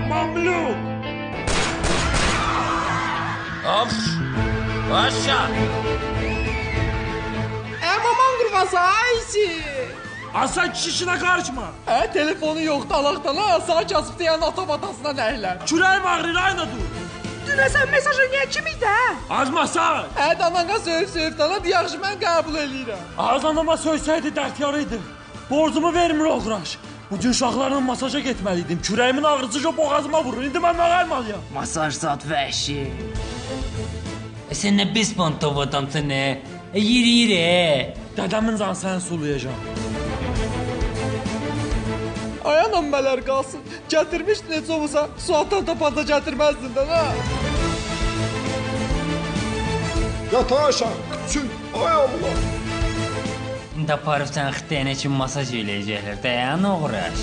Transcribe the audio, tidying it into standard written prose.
Mamluk. Of. Aşağı. Aman kurması aysi. Asa kişisine karışma. Telefonu yoktu Allah'tan ha. Sağ kasıp diyen atabatasına neyler. Küreğim ağrır aynı dur. Dünə sən mesajı niyə kim idi hə? Azmasa. Dananga söyüb dana yaxşı mən qəbul eləyirəm. Ağzanama söysəydi dert yarıydı. Borcumu vermir o quraş. Bugün uşaqlarla masaja getməliydim. Kürəyimin ağrıcıca boğazıma vurur. İndi mən nə qalmalıyam? Masaj zat vəhşi. Sen ne pis pantov adamsın ne? Yürü. Dədəmin canı səni sulayacağım. Ay anam mələr qalsın. Gətirmişdin heç olmasa suatdan tapanda gətirməzdin də ha. Yatağa aşağı. Küçün. Ay Allah. İndi aparıb sən xitəyən üçün masaj eləyəcəklər. Dayan uğraş.